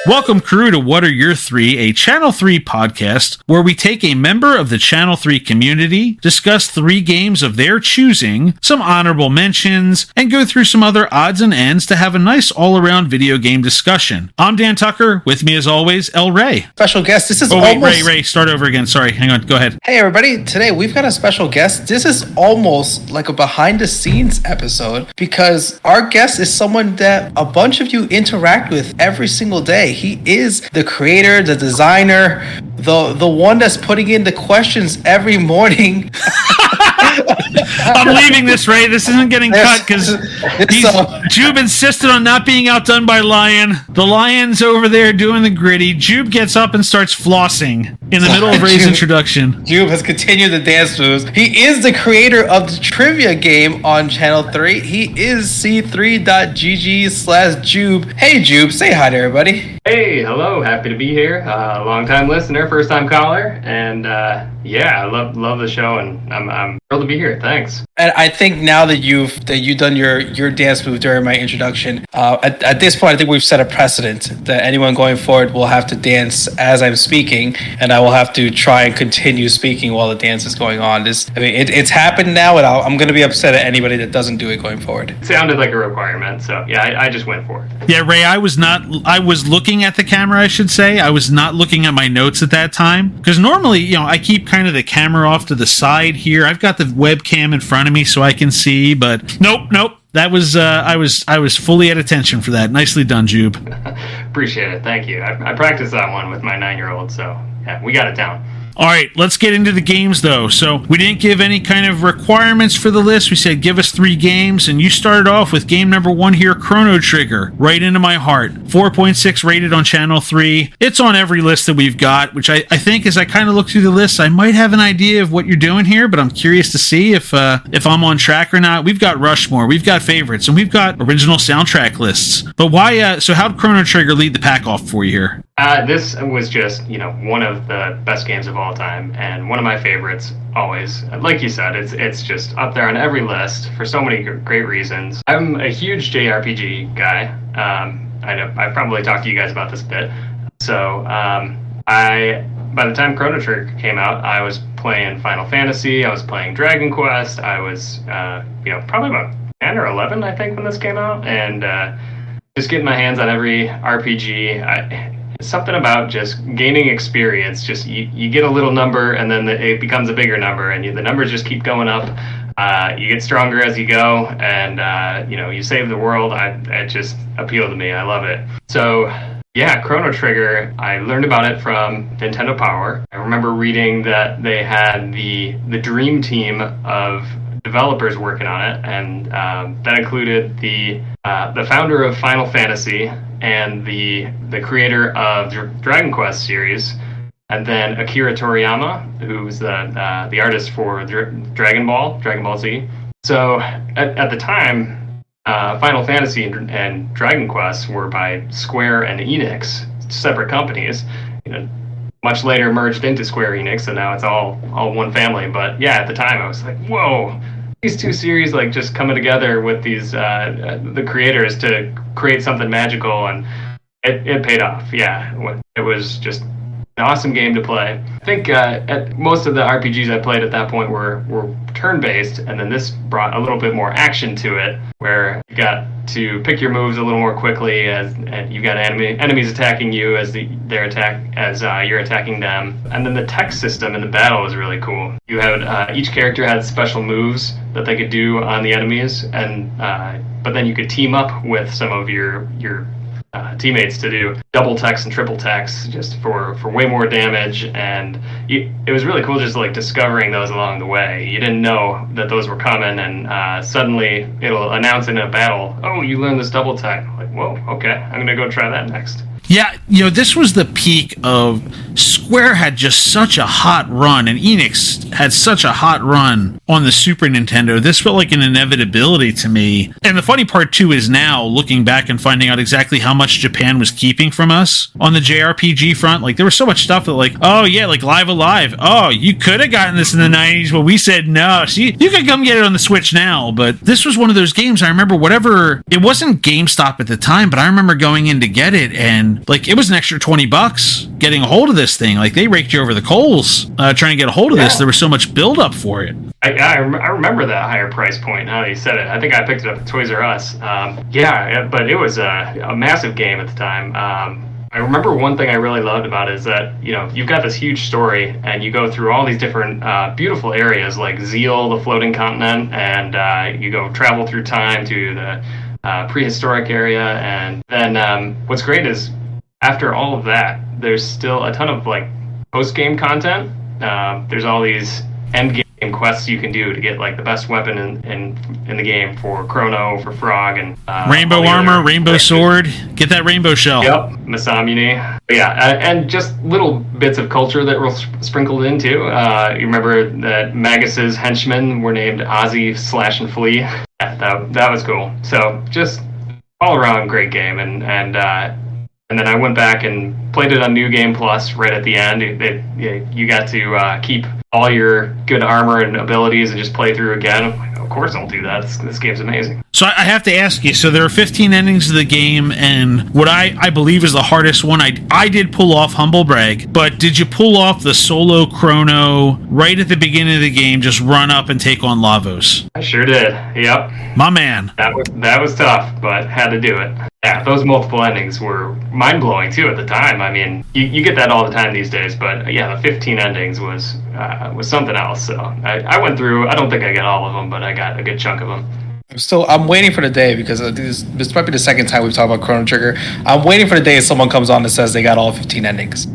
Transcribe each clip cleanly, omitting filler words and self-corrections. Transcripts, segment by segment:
Welcome, crew, to What Are Your Three, a Channel 3 podcast where we take a member of the Channel 3 community, discuss 3 games of their choosing, some honorable mentions, and go through some other odds and ends to have a nice all-around video game discussion. I'm Dan Tucker. With me, as always, El Ray. Special guest. This is Ray, start over again. Sorry, hang on. Go ahead. Hey, everybody. Today, we've got a special guest. This is almost like a behind-the-scenes episode because our guest is someone that a bunch of you interact with every single day. He is the creator, the designer, the one that's putting in the questions every morning. I'm leaving this, Ray. This isn't getting cut because Joob insisted on not being outdone by Lion. The Lion's over there doing the gritty. Joob gets up and starts flossing in the middle of Ray's introduction. Joob has continued the dance moves. He is the creator of the trivia game on Channel 3. He is c3.gg/Joob. Hey, Joob, say hi to everybody. Hey, hello. Happy to be here. Long-time listener, first-time caller, and I love the show, and I'm thrilled to be here. Thanks. And I think now that you've done your dance move during my introduction, at this point, I think we've set a precedent that anyone going forward will have to dance as I'm speaking, and I will have to try and continue speaking while the dance is going on. It's happened now, and I'm going to be upset at anybody that doesn't do it going forward. It sounded like a requirement, so yeah, I just went for it. Yeah, Ray, I was looking at the camera, I should say. I was not looking at my notes at that time, because normally, I keep kind of the camera off to the side here. I've got the webcam in front of me so I can see, but nope. That was I was fully at attention for that. Nicely done, Joob. Appreciate it. Thank you. I practiced that one with my 9-year-old, so yeah, we got it down. All right, let's get into the games, though. So we didn't give any kind of requirements for the list. We said, give us 3 games, and you started off with game number 1 here, Chrono Trigger, right into my heart. 4.6 rated on Channel 3. It's on every list that we've got, which I think as I kind of look through the list, I might have an idea of what you're doing here, but I'm curious to see if I'm on track or not. We've got Rushmore, we've got favorites, and we've got original soundtrack lists. But why, so how'd Chrono Trigger lead the pack off for you here? This was just, one of the best games of all time, and one of my favorites always. Like you said, it's just up there on every list for so many great reasons. I'm a huge JRPG guy. I know I've probably talked to you guys about this a bit. So by the time Chrono Trigger came out, I was playing Final Fantasy, I was playing Dragon Quest, I was probably about 10 or 11, I think, when this came out, and just getting my hands on every RPG. Something about just gaining experience. Just you get a little number, and then it becomes a bigger number, and the numbers just keep going up. You get stronger as you go, and you save the world. It just appealed to me. I love it. So yeah, Chrono Trigger. I learned about it from Nintendo Power. I remember reading that they had the dream team of developers working on it, and that included the founder of Final Fantasy and the creator of Dragon Quest series, and then Akira Toriyama, who's the artist for Dragon Ball Z. So at the time, Final Fantasy and Dragon Quest were by Square and Enix, separate companies. Much later merged into Square Enix, and now it's all one family. But yeah, at the time I was like, whoa. These 2 series just coming together with these the creators to create something magical, and it paid off. Yeah, it was just an awesome game to play. I think most of the RPGs I played at that point were turn-based, and then this brought a little bit more action to it, where you got to pick your moves a little more quickly, and you got enemies attacking you as you're attacking them. And then the tech system in the battle was really cool. You had each character had special moves that they could do on the enemies, and but then you could team up with some of your teammates to do double techs and triple techs just for way more damage, and it was really cool just discovering those along the way. You didn't know that those were coming, and suddenly it'll announce in a battle, oh, you learned this double tech. Like, whoa, okay, I'm gonna go try that next. Yeah, this was the peak of Square had just such a hot run, and Enix had such a hot run on the Super Nintendo. This felt like an inevitability to me. And the funny part, too, is now looking back and finding out exactly how much Japan was keeping from us on the JRPG front. There was so much stuff that Live Alive. Oh, you could have gotten this in the 90s, but we said no. See, you could come get it on the Switch now. But this was one of those games, I remember it wasn't GameStop at the time, but I remember going in to get it, and and like it was an extra $20 getting a hold of this thing. Like they raked you over the coals trying to get a hold of this. There was so much build up for it. I remember that higher price point. Now that you said it, I think I picked it up at Toys R Us. But it was a massive game at the time. I remember one thing I really loved about it is that, you've got this huge story and you go through all these different beautiful areas like Zeal, the floating continent, and you go travel through time to the prehistoric area. And then what's great is after all of that, there's still a ton of like post-game content. There's all these end game quests you can do to get like the best weapon in the game for Chrono, for Frog, and rainbow armor, rainbow sword. Get that rainbow shell. Yep, Masamune. And just little bits of culture that were sprinkled in too. You remember that Magus's henchmen were named Ozzy, Slash, and Flea. Yeah, that was cool. So just all around great game, and then I went back and played it on New Game Plus right at the end. You got to keep all your good armor and abilities and just play through again. I'm like, of course I'll do that. This game's amazing. So I have to ask you, so there are 15 endings of the game, and what I believe is the hardest one, I did pull off, humble brag, but did you pull off the solo Chrono right at the beginning of the game, just run up and take on Lavos? I sure did, yep. My man. That was tough, but had to do it. Yeah, those multiple endings were mind-blowing, too, at the time. I mean, you get that all the time these days, but yeah, the 15 endings was something else. So I went through, I don't think I got all of them, but I got a good chunk of them. I'm waiting for the day, because this might be the second time we've talked about Chrono Trigger. I'm waiting for the day someone comes on and says they got all 15 endings.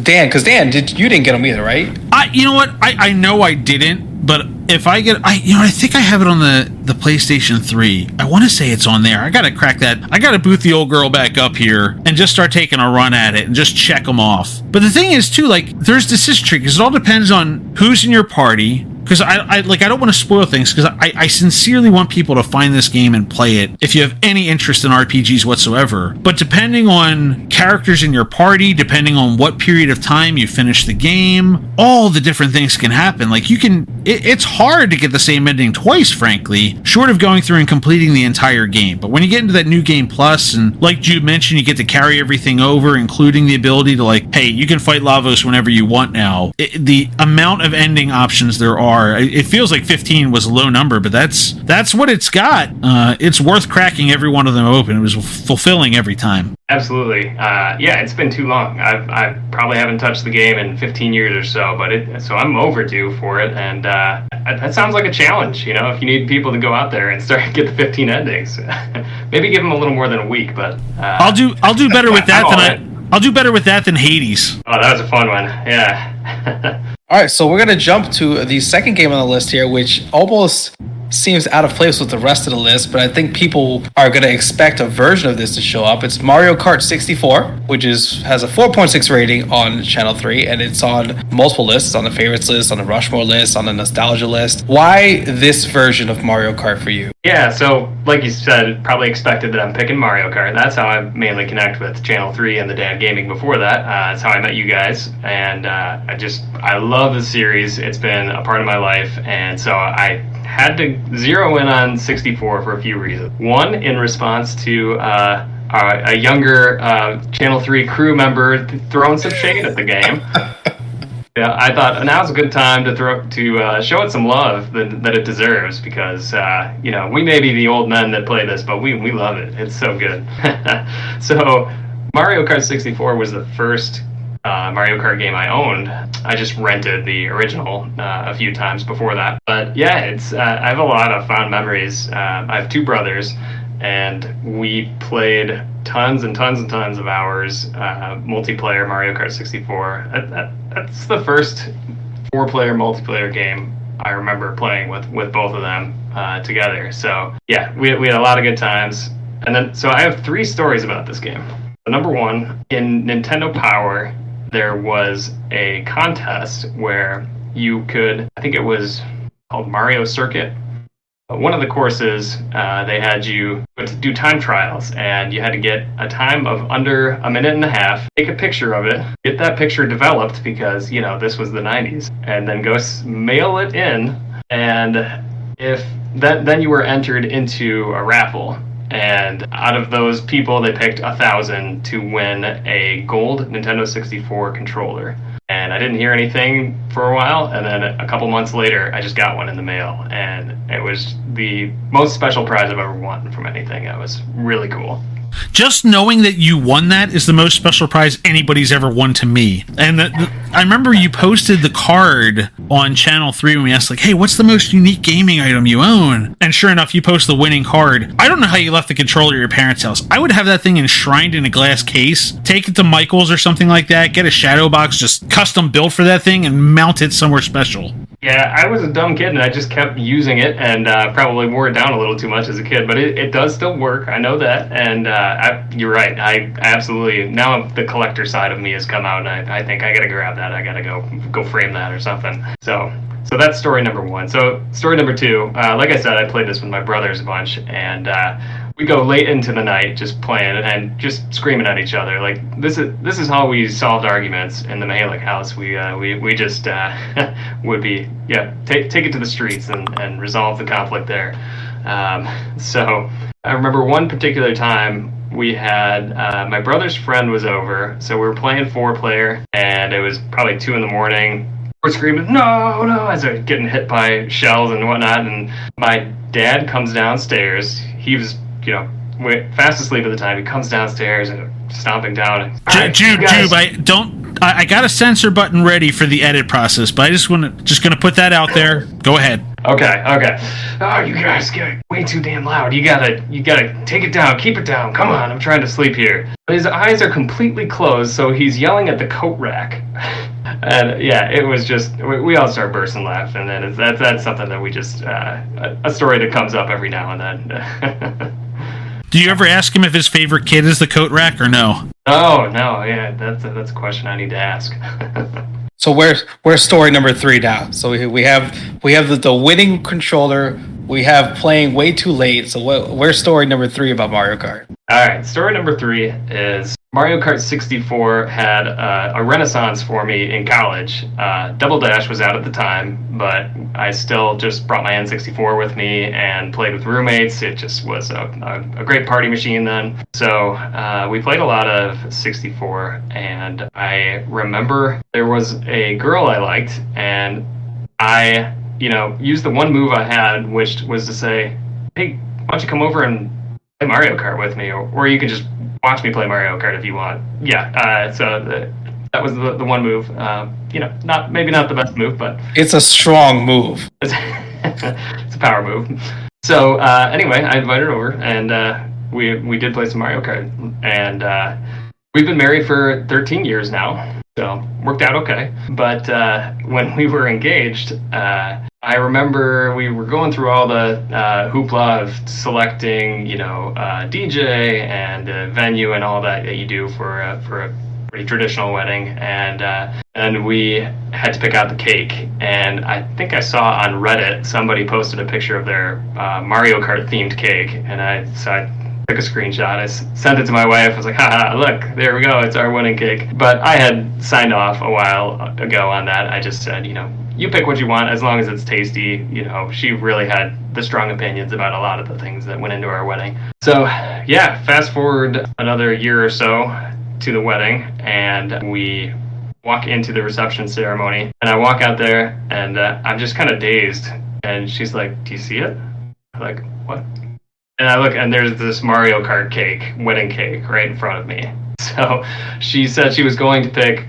Dan, you didn't get them either, right? You know what? I know I didn't, but if I get, I think I have it on the PlayStation 3. I want to say it's on there. I got to crack that. I got to boot the old girl back up here and just start taking a run at it and just check them off. But the thing is, too, like, there's decision tree, because it all depends on who's in your party. Because I don't want to spoil things, because I sincerely want people to find this game and play it if you have any interest in RPGs whatsoever. But depending on characters in your party, depending on what period of time you finish the game, all the different things can happen. Like it's hard to get the same ending twice, frankly, short of going through and completing the entire game. But when you get into that New Game Plus, and like Jude mentioned, you get to carry everything over, including the ability to, like, hey, you can fight Lavos whenever you want now. The amount of ending options there are, it feels like 15 was a low number, but that's what it's got. It's worth cracking every one of them open. It was fulfilling every time. Absolutely. Yeah, it's been too long. I probably haven't touched the game in 15 years or so, so I'm overdue for it, and that sounds like a challenge. If you need people to go out there and start get the 15 endings, maybe give them a little more than a week. But I'll do better with that I'll do better with that than Hades. Oh, that was a fun one. Yeah. All right, so we're going to jump to the second game on the list here, which almost seems out of place with the rest of the list, but I think people are going to expect a version of this to show up. It's Mario Kart 64, which has a 4.6 rating on Channel 3, and it's on multiple lists, on the favorites list, on the Rushmore list, on the nostalgia list. Why this version of Mario Kart for you? Yeah, so like you said, probably expected that I'm picking Mario Kart. That's how I mainly connect with Channel 3 and the Dad Gaming before that. That's how I met you guys, and I love the series. It's been a part of my life, and so I had to zero in on 64 for a few reasons. One, in response to a younger Channel 3 crew member throwing some shade at the game. Yeah, I thought now's a good time to show it some love that it deserves, because we may be the old men that play this, but we love it. It's so good. So Mario Kart 64 was the first Mario Kart game I owned. I just rented the original a few times before that. But yeah, I have a lot of fond memories. I have two brothers, and we played tons and tons and tons of hours multiplayer Mario Kart 64. That's the first 4-player multiplayer game I remember playing with both of them together. So yeah, we had a lot of good times. And then, so I have 3 stories about this game. Number 1, in Nintendo Power, there was a contest where you could, I think it was called Mario Circuit. One of the courses, they had you to do time trials, and you had to get a time of under a minute and a half, take a picture of it, get that picture developed, because, this was the 90s, and then go mail it in, and then you were entered into a raffle. and out of those people, they picked 1,000 to win a gold Nintendo 64 controller. And I didn't hear anything for a while, and then a couple months later, I just got one in the mail, and it was the most special prize I've ever won from anything. It was really cool. Just knowing that you won that is the most special prize anybody's ever won to me. And I remember you posted the card on Channel 3 when we asked, like, hey, what's the most unique gaming item you own? And sure enough, you post the winning card. I don't know how you left the controller at your parents' house. I would have that thing enshrined in a glass case, take it to Michael's or something like that, get a shadow box, just custom built for that thing, and mount it somewhere special. Yeah, I was a dumb kid, and I just kept using it, and probably wore it down a little too much as a kid, but it does still work. I know that, and you're right. I absolutely, now the collector side of me has come out, and I think I gotta grab that. I gotta go frame that or something. So that's story number one. So story number two, like I said, I played this with my brothers a bunch, and we go late into the night just playing and just screaming at each other. Like this is how we solved arguments in the Mahalik house. We just would be take it to the streets and resolve the conflict there. So I remember one particular time we had my brother's friend was over, so we were playing 4-player, and it was probably 2 a.m. We're screaming no as they're getting hit by shells and whatnot, and my dad comes downstairs. He was fast asleep at the time. He comes downstairs and stomping down. Joob, I got a censor button ready for the edit process, but I just gonna put that out there. Go ahead. Okay. Oh, you guys get way too damn loud. You gotta take it down. Keep it down. Come on, I'm trying to sleep here. But his eyes are completely closed, so he's yelling at the coat rack. And yeah, it was just, we all start bursting laughing, and that's something that we just, a story that comes up every now and then. Do you ever ask him if his favorite kid is the coat rack or no? Oh, no, yeah, that's a question I need to ask. So where's story number 3 now? So we have the winning controller. We have playing way too late. So where's story number 3 about Mario Kart? All right, story number 3 is Mario Kart 64 had a renaissance for me in college. Double Dash was out at the time, but I still just brought my N64 with me and played with roommates. It just was a great party machine then. So we played a lot of 64, and I remember there was a girl I liked, and I used the one move I had, which was to say, hey, why don't you come over and play Mario Kart with me, or you can just watch me play Mario Kart if you want. Yeah, so that was the one move. Maybe not the best move, but it's a strong move. It's a power move. So anyway, I invited her over, and we did play some Mario Kart, and we've been married for 13 years now, so worked out okay. But when we were engaged, I remember we were going through all the hoopla of selecting, DJ and venue and all that you do for a pretty traditional wedding, and we had to pick out the cake. And I think I saw on Reddit somebody posted a picture of their Mario Kart themed cake, and I took a screenshot. I sent it to my wife. I was like, haha, look, there we go. It's our wedding cake. But I had signed off a while ago on that. I just said, you pick what you want as long as it's tasty. She really had the strong opinions about a lot of the things that went into our wedding. So yeah, fast forward another year or so to the wedding, and we walk into the reception ceremony, and I walk out there, and I'm just kind of dazed, and she's like, do you see it? I'm like, what? And I look, and there's this Mario Kart cake, wedding cake, right in front of me. So she said she was going to pick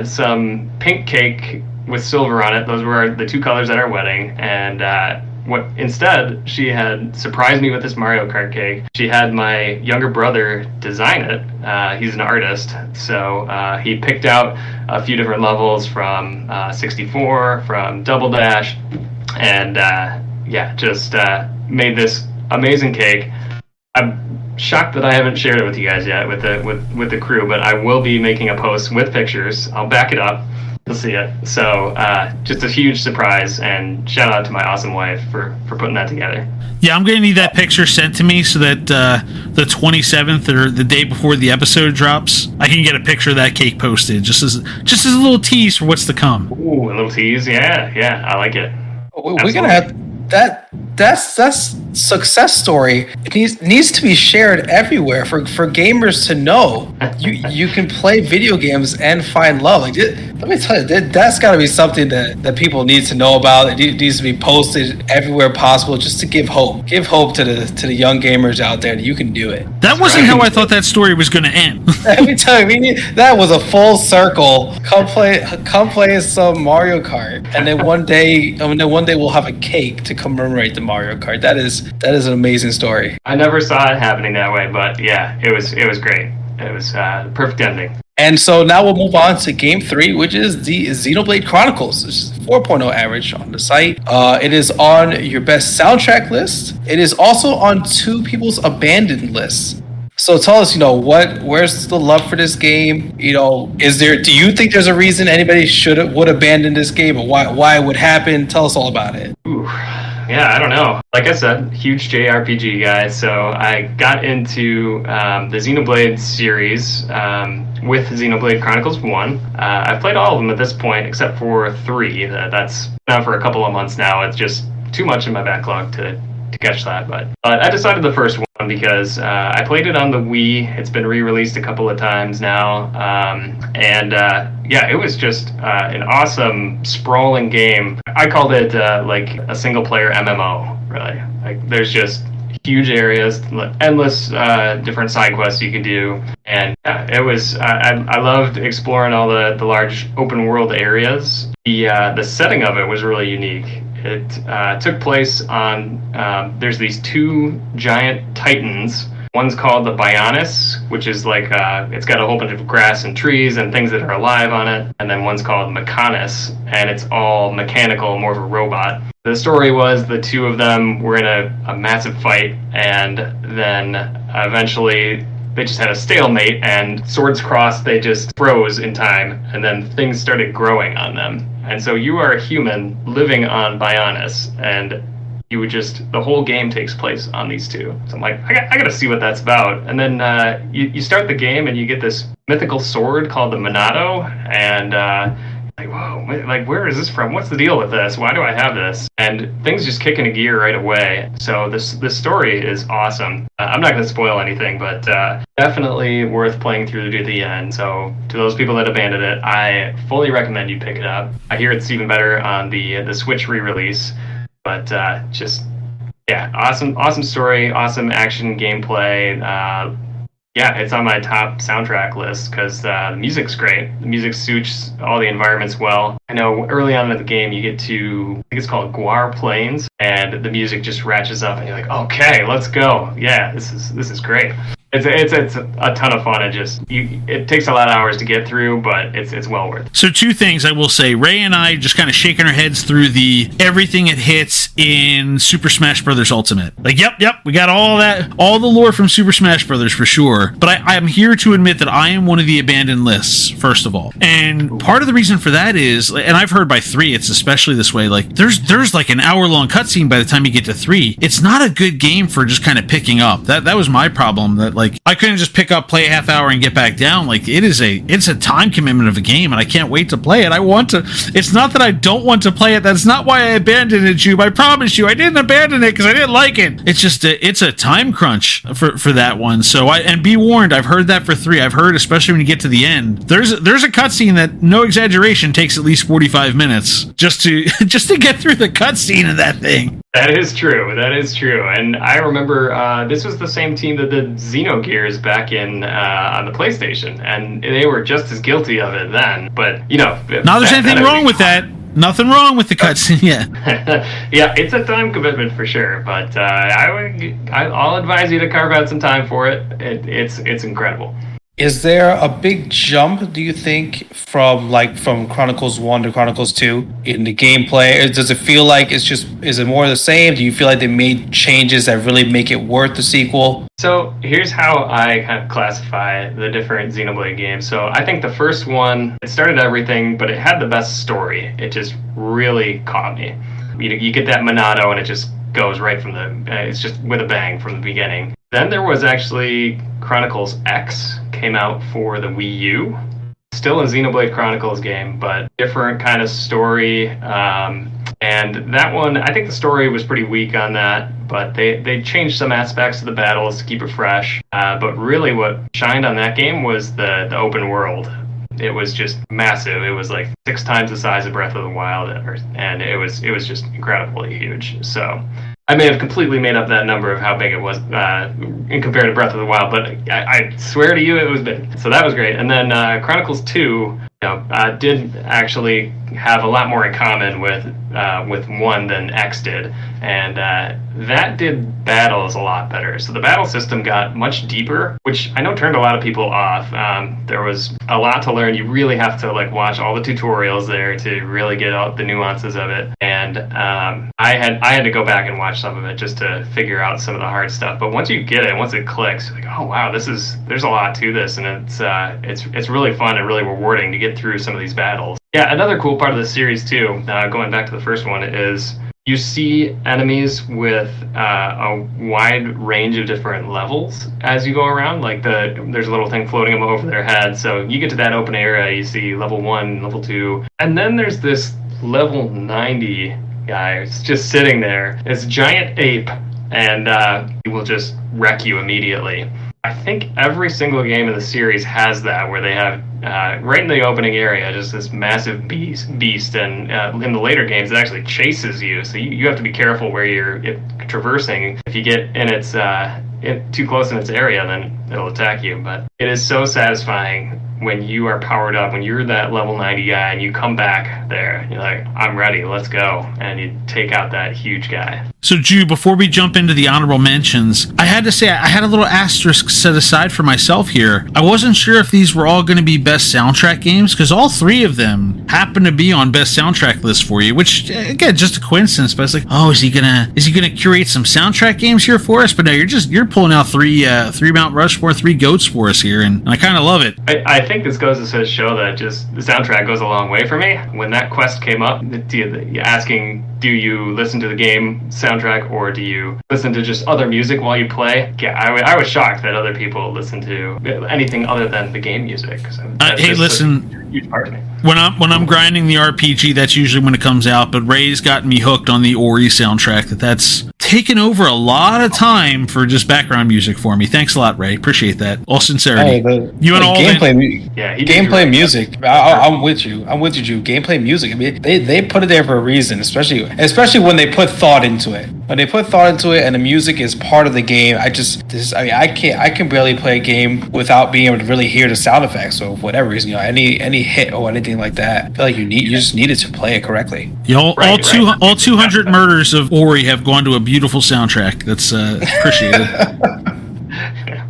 some pink cake with silver on it. Those were the 2 colors at our wedding. And instead, she had surprised me with this Mario Kart cake. She had my younger brother design it. He's an artist. So he picked out a few different levels from 64, from Double Dash, and just made this amazing cake. I'm shocked that I haven't shared it with you guys yet with the crew, but I will be making a post with pictures. I'll back it up. You'll see it. So just a huge surprise, and shout out to my awesome wife for putting that together. Yeah, I'm going to need that picture sent to me so that the 27th or the day before the episode drops, I can get a picture of that cake posted, just as a little tease for what's to come. Ooh, a little tease. Yeah, I like it. We're going to have that. that's success story. It needs to be shared everywhere for gamers to know you can play video games and find love. Like, let me tell you, that's got to be something that people need to know about. It needs to be posted everywhere possible, just to give hope to the young gamers out there that you can do it. That wasn't how I thought that story was going to end. Let me tell you, that was a full circle. Come play some Mario Kart, and then one day we'll have a cake to commemorate the Mario Kart. That is an amazing story. I never saw it happening that way, but yeah, it was great. It was the perfect ending. And so now we'll move on to game 3, which is the Xenoblade Chronicles. This is 4.0 average on the site. It is on your best soundtrack list. It is also on 2 people's abandoned lists. So tell us, where's the love for this game? Do you think there's a reason anybody would abandon this game, or why it would happen? Tell us all about it. Ooh. Yeah, I don't know. Like I said, huge JRPG guy, so I got into the Xenoblade series with Xenoblade Chronicles 1. I've played all of them at this point, except for 3. That's now for a couple of months now. It's just too much in my backlog to catch that. But I decided the first one because I played it on the Wii. It's been re-released a couple of times now. It was just an awesome, sprawling game. I called it like a single-player MMO, really. Like, there's just huge areas, endless different side quests you could do. And it was, I loved exploring all the large open-world areas. The setting of it was really unique. It took place on, there's these 2 giant titans. One's called the Bionis, which is like, it's got a whole bunch of grass and trees and things that are alive on it. And then one's called Mechanis, and it's all mechanical, more of a robot. The story was the 2 of them were in a massive fight, and then eventually they just had a stalemate, and swords crossed, they just froze in time, and then things started growing on them. And so you are a human living on Bionis, and you would the whole game takes place on these 2. So I'm like, I gotta see what that's about. And then you start the game, and you get this mythical sword called the Monado, and like, whoa, like, where is this from? What's the deal with this? Why do I have this? And things just kick into gear right away. So this story is awesome. I'm not going to spoil anything, but definitely worth playing through to the end. So to those people that abandoned it, I fully recommend you pick it up. I hear it's even better on the Switch re-release. But awesome story, awesome action gameplay. It's on my top soundtrack list because the music's great. The music suits all the environments well. I know early on in the game you get to, I think it's called Guar Plains, and the music just ratchets up, and you're like, okay, let's go. Yeah, this is great. It's a ton of fun. It takes a lot of hours to get through, but it's well worth it. So 2 things I will say. Ray and I just kind of shaking our heads through everything it hits in Super Smash Bros. Ultimate. Like, yep, we got all the lore from Super Smash Bros. For sure. But I'm here to admit that I am one of the abandoned lists, first of all. And part of the reason for that is, and I've heard by 3, it's especially this way, like, there's like an hour-long cutscene by the time you get to 3. It's not a good game for just kind of picking up. That was my problem, that, like, I couldn't just pick up, play a half hour, and get back down. Like, it's a time commitment of a game, and I can't wait to play it. I want to. It's not that I don't want to play it. That's not why I abandoned it, Joob. I promise you, I didn't abandon it because I didn't like it. It's just it's a time crunch for that one. So and be warned, I've heard that for 3. I've heard, especially when you get to the end, there's a cutscene that, no exaggeration, takes at least 45 minutes just to get through the cutscene of that thing. That is true. And I remember this was the same team that did Xenogears back on the PlayStation, and they were just as guilty of it then. But, now there's anything wrong with that. Nothing wrong with the cutscene yet. Yeah, it's a time commitment for sure, but I'll advise you to carve out some time for it. It's incredible. Is there a big jump, do you think, from Chronicles 1 to Chronicles 2 in the gameplay? Does it feel like is it more the same? Do you feel like they made changes that really make it worth the sequel? So here's how I kind of classify the different Xenoblade games. So I think the first one, it started everything, but it had the best story. It just really caught me. You get that Monado, and it just goes right from it's just with a bang from the beginning. Then there was actually Chronicles X came out for the Wii U. still a Xenoblade Chronicles game, but different kind of story. And that one, I think the story was pretty weak on that, but they changed some aspects of the battles to keep it fresh. But really what shined on that game was the open world. It was just massive. It was like 6 times the size of Breath of the Wild, and it was just incredibly huge. So I may have completely made up that number of how big it was in compared to Breath of the Wild, but I swear to you it was big. So that was great. And then Chronicles 2 did actually have a lot more in common with 1 than X did, and that did battles a lot better. So the battle system got much deeper, which I know turned a lot of people off. There was a lot to learn. You really have to watch all the tutorials there to really get out the nuances of it. And I had to go back and watch some of it just to figure out some of the hard stuff. But once you get it, once it clicks, you're like, oh wow, there's a lot to this, and it's really fun and really rewarding to get through some of these battles. Yeah, another cool part of the series too, going back to the first one, is you see enemies with a wide range of different levels as you go around. There's a little thing floating over their head, so you get to that open area, you see level 1, level 2, and then there's this level 90 guy who's just sitting there. It's a giant ape, and he will just wreck you immediately. I think every single game in the series has that, where they have right in the opening area just this massive beast, and in the later games it actually chases you, so you have to be careful where you're traversing. If you get in its too close in its area, then it'll attack you. But it is so satisfying when you are powered up, when you're that level 90 guy and you come back there, you're like, I'm ready, let's go, and you take out that huge guy. So, Ju, before we jump into the honorable mentions, I had to say I had a little asterisk set aside for myself here. I wasn't sure if these were all going to be best soundtrack games, because all 3 of them happen to be on best soundtrack list for you, which, again, just a coincidence. But it's like, oh, is he gonna curate some soundtrack games here for us? But no, you're pulling out 3 Mount Rushmore, 3 goats for us here, and I kind of love it. I think this goes to show that just the soundtrack goes a long way for me. When that quest came up, asking, do you listen to the game soundtrack or do you listen to just other music while you play? Yeah, I was shocked that other people listen to anything other than the game music. So hey, listen, a huge part of me. When I'm grinding the RPG, that's usually when it comes out. But Ray's gotten me hooked on the Ori soundtrack. That's taken over a lot of time for just background music for me. Thanks a lot, Ray. Appreciate that. All sincerity. You and all gameplay. Gameplay music. I'm with you. Drew. Gameplay music. I mean, they put it there for a reason, especially when they put thought into it. When they put thought into it, and the music is part of the game. I can barely play a game without being able to really hear the sound effects. So for whatever reason, any hit or anything like that, I feel like you just needed to play it correctly. All 200 murders of Ori have gone to a beautiful soundtrack. That's appreciated.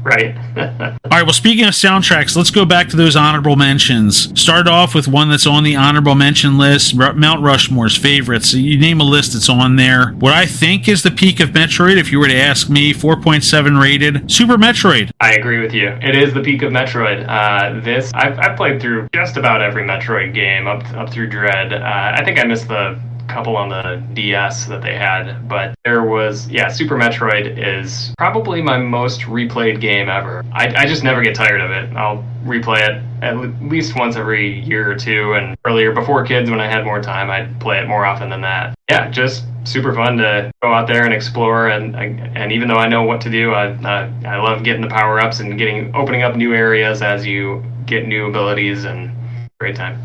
Right. All right, well, speaking of soundtracks, let's go back to those honorable mentions. Start off with one that's on the honorable mention list, Mount Rushmore's favorites. So you name a list that's on there. What I think is the peak of Metroid, if you were to ask me, 4.7 rated, Super Metroid. I agree with you. It is the peak of Metroid. I've played through just about every Metroid game up through Dread. I think I missed the couple on the DS that they had, but there was, Super Metroid is probably my most replayed game ever. I just never get tired of it. I'll replay it at least once every year or two, and earlier, before kids, when I had more time, I'd play it more often than that. Yeah, just super fun to go out there and explore, and even though I know what to do, I love getting the power-ups and opening up new areas as you get new abilities, and great time.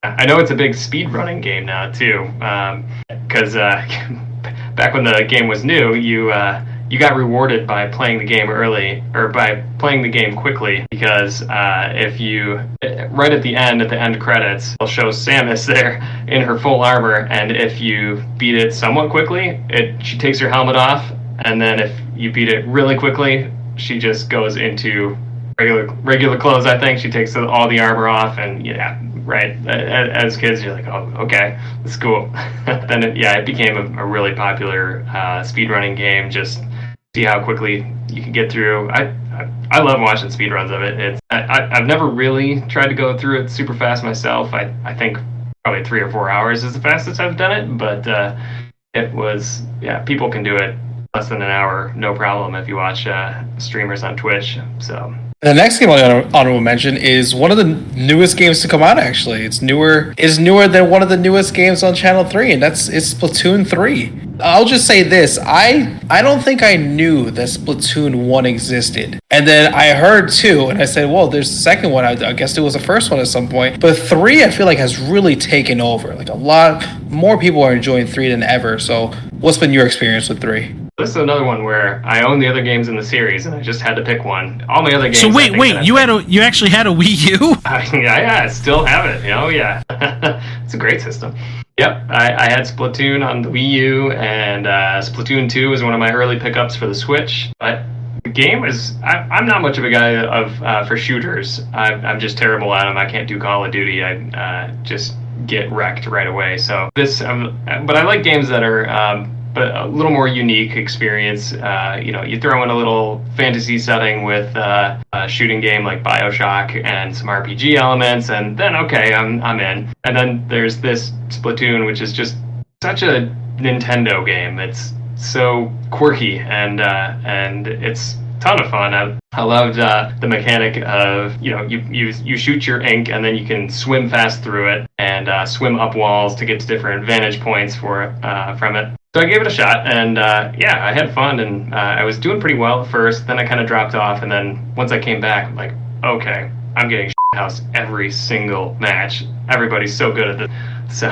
I know it's a big speedrunning game now too, because back when the game was new, you got rewarded by playing the game early, or by playing the game quickly, because if you right at the end credits, they'll show Samus there in her full armor, and if you beat it somewhat quickly, she takes her helmet off, and then if you beat it really quickly, she just goes into regular clothes. I think she takes all the armor off, and right. As kids, you're like, oh, okay, that's cool. Then it became a really popular speedrunning game. Just see how quickly you can get through. I love watching speedruns of it. I've never really tried to go through it super fast myself. I think probably 3 or 4 hours is the fastest I've done it, but it was, people can do it less than an hour, no problem, if you watch streamers on Twitch. So The next game on the honorable mention is one of the newest games to come out. Actually, it's newer than one of the newest games on Channel 3, and it's Splatoon 3. I'll just say this: I don't think I knew that Splatoon 1 existed, and then I heard 2, and I said, "Well, there's the second one. I guess it was the first one at some point." But 3, I feel like has really taken over. Like a lot more people are enjoying 3 than ever. So, what's been your experience with 3? This is another one where I own the other games in the series, and I just had to pick one. All my other games. So wait, you actually had a Wii U? Yeah, I still have it. Oh yeah, it's a great system. Yep, I had Splatoon on the Wii U, and Splatoon 2 was one of my early pickups for the Switch. But the game is, I'm not much of a guy for shooters. I'm just terrible at them. I can't do Call of Duty. I just get wrecked right away. So but I like games that are. But a little more unique experience. You throw in a little fantasy setting with a shooting game like BioShock and some RPG elements, and then okay, I'm in. And then there's this Splatoon, which is just such a Nintendo game. It's so quirky and it's a ton of fun. I loved the mechanic of you shoot your ink and then you can swim fast through it and swim up walls to get to different vantage points from it. So I gave it a shot, and I had fun, and I was doing pretty well at first. Then I kind of dropped off, and then once I came back, I'm like, okay, I'm getting house every single match. Everybody's so good at this. So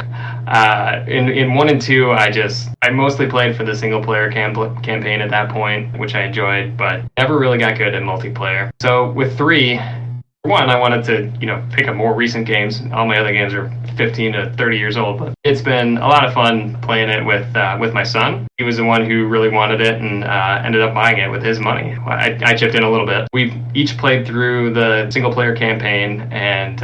in 1 and 2, I mostly played for the single player campaign at that point, which I enjoyed, but never really got good at multiplayer. So with 3. One, I wanted to, pick up more recent games. All my other games are 15 to 30 years old, but it's been a lot of fun playing it with my son. He was the one who really wanted it and ended up buying it with his money. I chipped in a little bit. We've each played through the single-player campaign and,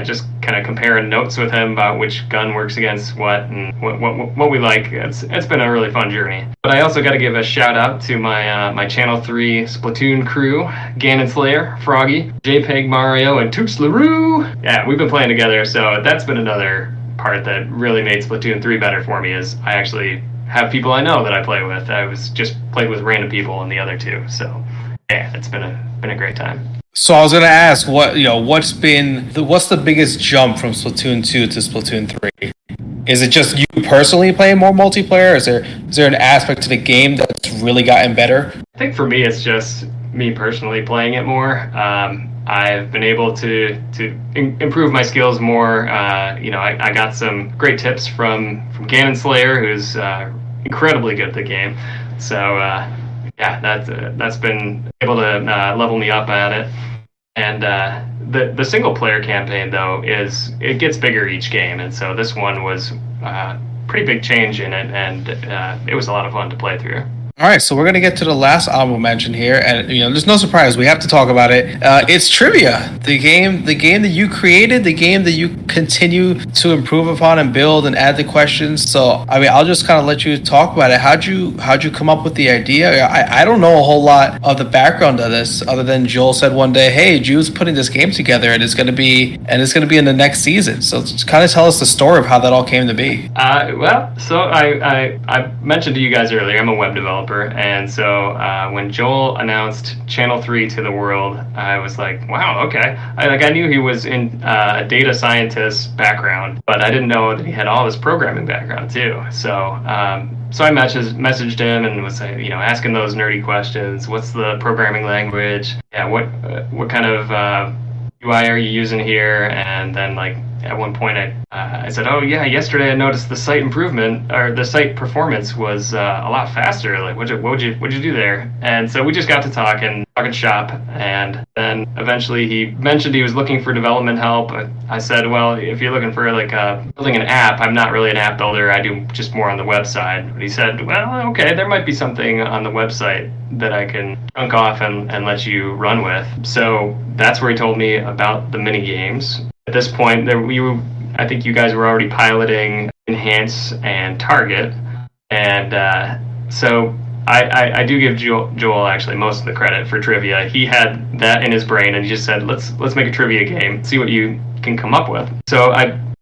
just kind of comparing notes with him about which gun works against what and what we like. It's been a really fun journey. But I also got to give a shout-out to my Channel 3 Splatoon crew, Ganon Slayer, Froggy, JPEG Mario, and Toots LaRue. Yeah, we've been playing together, so that's been another part that really made Splatoon 3 better for me is I actually have people I know that I play with. I was just played with random people in the other 2, so yeah, it's been a great time. So I was gonna ask what's the biggest jump from Splatoon 2 to Splatoon 3? Is it just you personally playing more multiplayer? Is there an aspect to the game that's really gotten better? I think for me it's just me personally playing it more. I've been able to improve my skills more. I got some great tips from Ganon Slayer, who's incredibly good at the game. So that's been able to level me up at it. And the single player campaign though it gets bigger each game, and so this one was pretty big change in it, and it was a lot of fun to play through. All right, so we're going to get to the last honorable mention here, and there's no surprise. We have to talk about it. It's Trivia, the game that you created, the game that you continue to improve upon and build and add the questions. So, I'll just kind of let you talk about it. How'd you come up with the idea? I don't know a whole lot of the background of this, other than Joel said one day, "Hey, Jude's putting this game together, and it's going to be in the next season." So, just kind of tell us the story of how that all came to be. So I mentioned to you guys earlier, I'm a web developer. And so when Joel announced Channel 3 to the world, I was like, wow, okay. I knew he was in a data scientist background, but I didn't know that he had all this programming background too. So I messaged him and was asking those nerdy questions. What's the programming language? Yeah, what kind of UI are you using here? And then at one point I said, oh yeah, yesterday I noticed the site improvement or the site performance was a lot faster. Like what'd you do there? And so we just got to talking shop, and then eventually he mentioned he was looking for development help. I said, well, if you're looking for building an app, I'm not really an app builder. I do just more on the website. But he said, well, okay, there might be something on the website that I can chunk off and let you run with. So that's where he told me about the mini games. At this point, I think you guys were already piloting Enhance and Target, and so I do give Joel actually most of the credit for trivia. He had that in his brain, and he just said, "Let's make a trivia game, see what you can come up with." So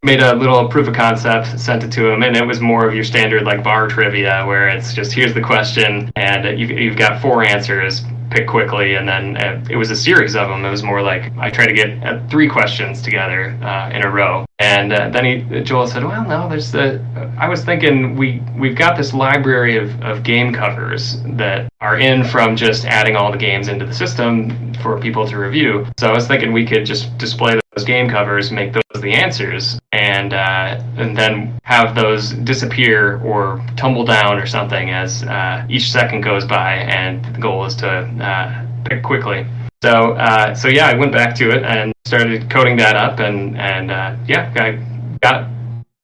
made a little proof of concept, sent it to him, and it was more of your standard like bar trivia, where it's just here's the question, and you've got 4 answers, pick quickly, and then it was a series of them. It was more like I tried to get 3 questions together in a row, and then Joel said, "Well, no, I was thinking we've got this library of game covers that are in from just adding all the games into the system for people to review. So I was thinking we could just display those game covers, make those the answers, and then have those disappear or tumble down or something as each second goes by, and the goal is to pick quickly." So yeah, I went back to it and started coding that up, and yeah, I got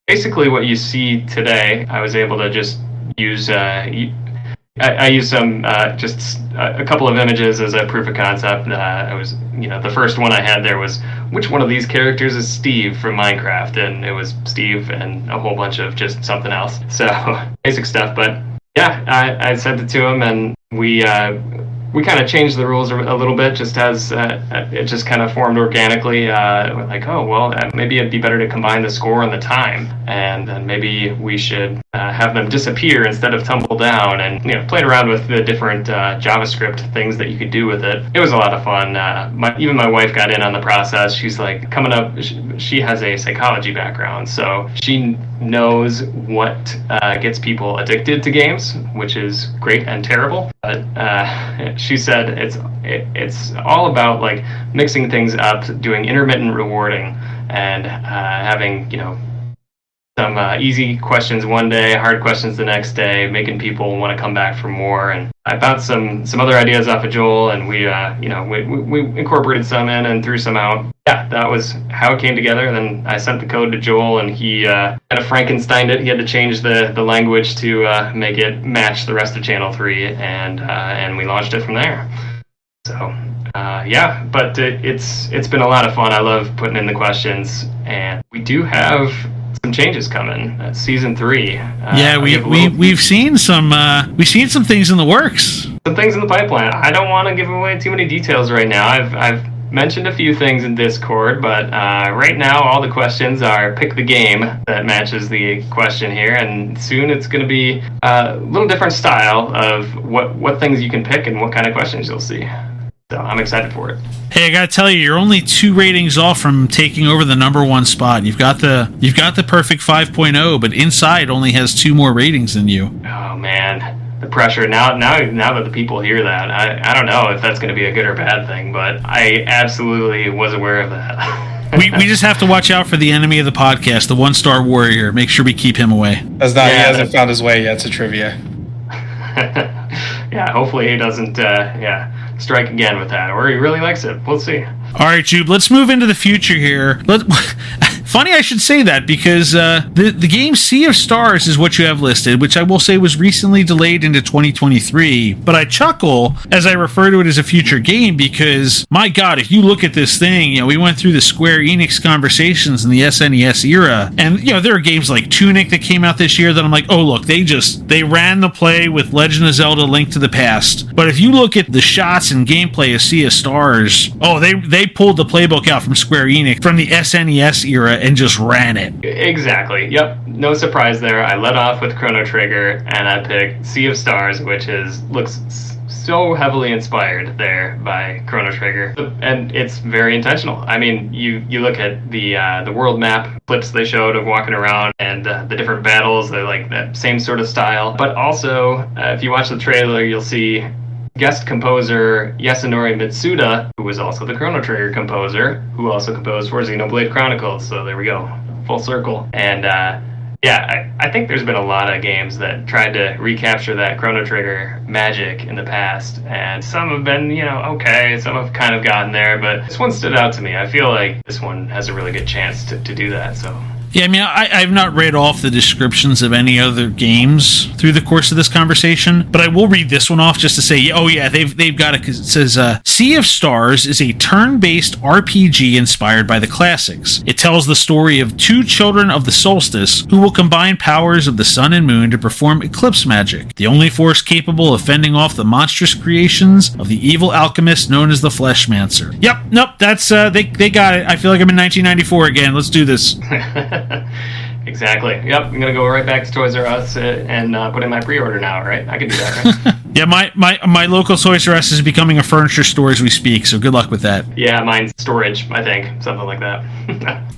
basically what you see today. I was able to just use I used some just a couple of images as a proof of concept. I was, the first one I had there was which one of these characters is Steve from Minecraft, and it was Steve and a whole bunch of just something else. So basic stuff, but yeah, I sent it to him, and we kind of changed the rules a little bit, just as it just kind of formed organically. We're like, oh, well, maybe it'd be better to combine the score and the time, and then maybe we should have them disappear instead of tumble down, and played around with the different JavaScript things that you could do with it. It was a lot of fun. Even my wife got in on the process. She's like coming up. She has a psychology background, so she knows what gets people addicted to games, which is great and terrible. But she said it's all about like mixing things up, doing intermittent rewarding, and having some easy questions one day, hard questions the next day, making people want to come back for more. And I bounced some other ideas off of Joel, and we incorporated some in and threw some out. Yeah, that was how it came together. And then I sent the code to Joel, and he kind of Frankensteined it. He had to change the language to make it match the rest of Channel 3, and we launched it from there. So yeah, but it's been a lot of fun. I love putting in the questions, and we do have some changes coming. Season 3. Yeah, we've seen some things in the works. Some things in the pipeline. I don't want to give away too many details right now. I've mentioned a few things in Discord, but right now all the questions are pick the game that matches the question here, and soon it's going to be a little different style of what things you can pick and what kind of questions you'll see. So I'm excited for it. Hey, I gotta tell you, you're only 2 ratings off from taking over the number 1 spot. You've got the perfect 5.0, but Inside only has 2 more ratings than you. Oh man, the pressure now that the people hear that, I don't know if that's going to be a good or bad thing, but I absolutely was aware of that. we just have to watch out for the enemy of the podcast, the 1-star warrior. Make sure we keep him away. He hasn't found his way yet to trivia. Yeah, hopefully he doesn't strike again with that, or he really likes it. We'll see. All right, Joob, let's move into the future here. Funny I should say that, because the game Sea of Stars is what you have listed, which I will say was recently delayed into 2023. But I chuckle as I refer to it as a future game, because, my God, if you look at this thing, we went through the Square Enix conversations in the SNES era, and there are games like Tunic that came out this year that I'm like, oh, look, they ran the play with Legend of Zelda: Link to the Past. But if you look at the shots and gameplay of Sea of Stars, oh, they pulled the playbook out from Square Enix from the SNES era and just ran it. Exactly. Yep. No surprise there. I led off with Chrono Trigger, and I picked Sea of Stars, which looks so heavily inspired there by Chrono Trigger, and it's very intentional. I mean, you look at the world map clips they showed of walking around, and the different battles, they're like that same sort of style. But also, if you watch the trailer, you'll see guest composer Yasunori Mitsuda, who was also the Chrono Trigger composer, who also composed for Xenoblade Chronicles. So there we go, full circle. And I think there's been a lot of games that tried to recapture that Chrono Trigger magic in the past, and some have been, okay, some have kind of gotten there, but this one stood out to me. I feel like this one has a really good chance to do that. So. Yeah, I mean, I've not read off the descriptions of any other games through the course of this conversation, but I will read this one off just to say, oh yeah, they've got it, because it says, Sea of Stars is a turn-based RPG inspired by the classics. It tells the story of 2 children of the solstice who will combine powers of the sun and moon to perform eclipse magic, the only force capable of fending off the monstrous creations of the evil alchemist known as the Fleshmancer. Yep, nope, that's, they got it. I feel like I'm in 1994 again. Let's do this. Exactly. Yep. I'm gonna go right back to Toys R Us and put in my pre-order now. Right? I can do that. Right? Yeah, my local Toys R Us is becoming a furniture store as we speak, so good luck with that. Yeah, mine's storage, I think. Something like that.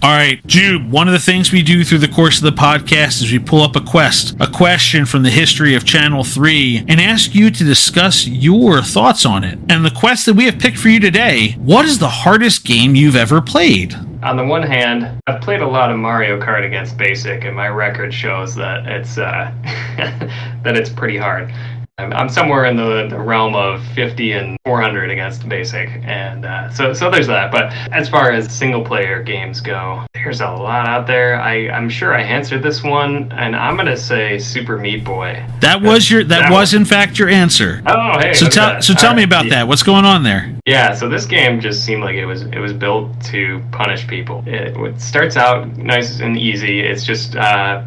All right, Joob, one of the things we do through the course of the podcast is we pull up a question from the history of Channel 3, and ask you to discuss your thoughts on it. And the quest that we have picked for you today, what is the hardest game you've ever played? On the one hand, I've played a lot of Mario Kart against Basic, and my record shows that it's that it's pretty hard. I'm somewhere in the realm of 50 and 400 against Basic, and so there's that. But as far as single-player games go, there's a lot out there. I'm sure I answered this one, and I'm gonna say Super Meat Boy. That was in fact your answer. Oh, hey. So tell me about that. What's going on there? Yeah, so this game just seemed like it was built to punish people. It starts out nice and easy. It's just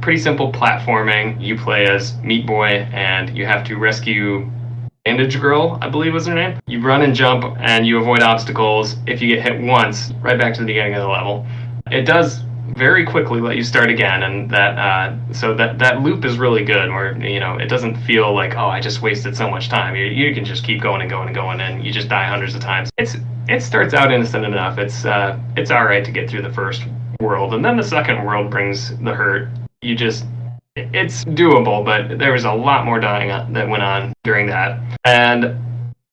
pretty simple platforming. You play as Meat Boy, and you have to rescue Bandage Girl, I believe was her name. You run and jump, and you avoid obstacles. If you get hit once, right back to the beginning of the level. It does very quickly let you start again, and that loop is really good, where it doesn't feel like, oh, I just wasted so much time. You can just keep going and going and going, and you just die hundreds of times. It starts out innocent enough. It's all right to get through the first world, and then the second world brings the hurt. It's doable, but there was a lot more dying that went on during that, and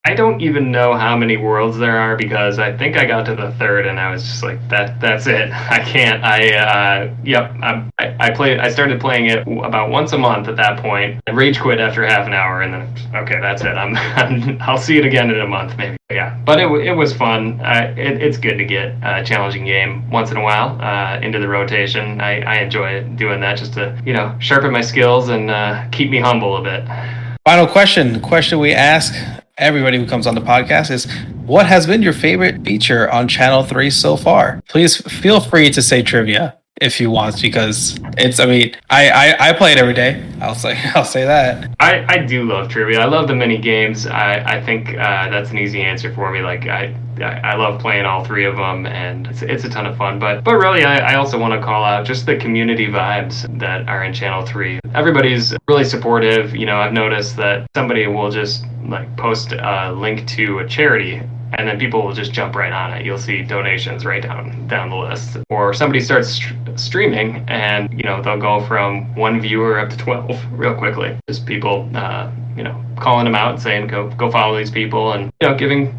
I don't even know how many worlds there are, because I think I got to the third and I was just like, that's it. I can't. I started playing it about once a month at that point. I rage quit after half an hour, and then okay, that's it. I'll see it again in a month maybe. Yeah, but it was fun. It's good to get a challenging game once in a while into the rotation. I enjoy doing that, just to sharpen my skills and keep me humble a bit. Final question. The question we ask everybody who comes on the podcast is, what has been your favorite feature on Channel 3 so far? Please feel free to say trivia if you want, because I play it every day. I'll say that. I do love trivia. I love the mini games. I think that's an easy answer for me. Like I love playing all three of them, and it's a ton of fun. But really, I also want to call out just the community vibes that are in Channel 3. Everybody's really supportive. I've noticed that somebody will just post a link to a charity, and then people will just jump right on it. You'll see donations right down the list. Or somebody starts streaming, and they'll go from 1 viewer up to 12 real quickly. Just people calling them out and saying go follow these people, and giving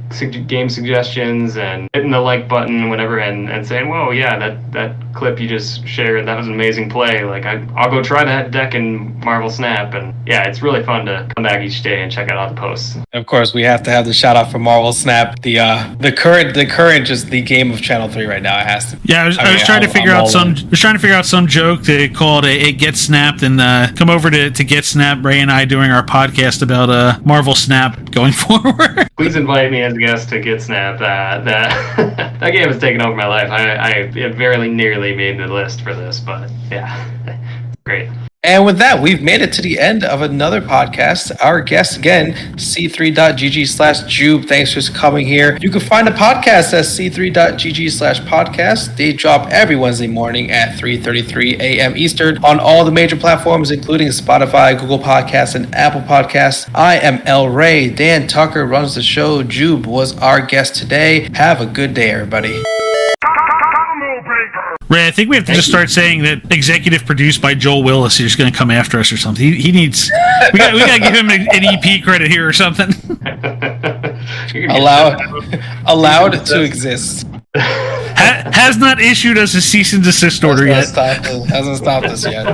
game suggestions and hitting the like button whenever, and saying, whoa, yeah, that clip you just shared, that was an amazing play. Like I'll go try that deck in Marvel Snap. And yeah, it's really fun to come back each day and check out all the posts. Of course, we have to have the shout out for Marvel Snap, the current just the game of Channel 3 right now. It has to. Yeah, I was trying to figure out some joke to call it a Get Snapped, and come over to Get Snapped. Ray and I doing our podcast about Marvel Snap going forward. Please invite me as a guest to Get Snapped. That game has taken over my life. It very nearly made the list for this, but yeah, great. And with that, we've made it to the end of another podcast. Our guest again, c3.gg/joob. Thanks for coming here. You can find the podcast at c3.gg/podcast. They drop every Wednesday morning at 3:33 a.m. Eastern on all the major platforms, including Spotify, Google Podcasts, and Apple Podcasts. I am El Ray. Dan Tucker runs the show. Joob was our guest today. Have a good day, everybody. Ray, I think we have to start saying that executive produced by Joel Willis is going to come after us or something. He needs. We got to give him an EP credit here or something. allowed to exist. Has not issued us a cease and desist order yet. Hasn't stopped us yet.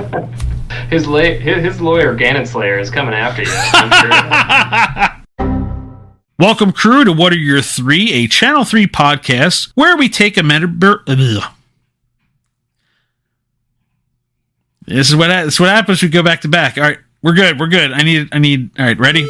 His lawyer, Ganon Slayer, is coming after you. I'm sure. Welcome, crew, to What Are Your Three, a Channel 3 podcast where we take a member. This is what happens when we go back to back. All right, we're good. I need. All right, ready?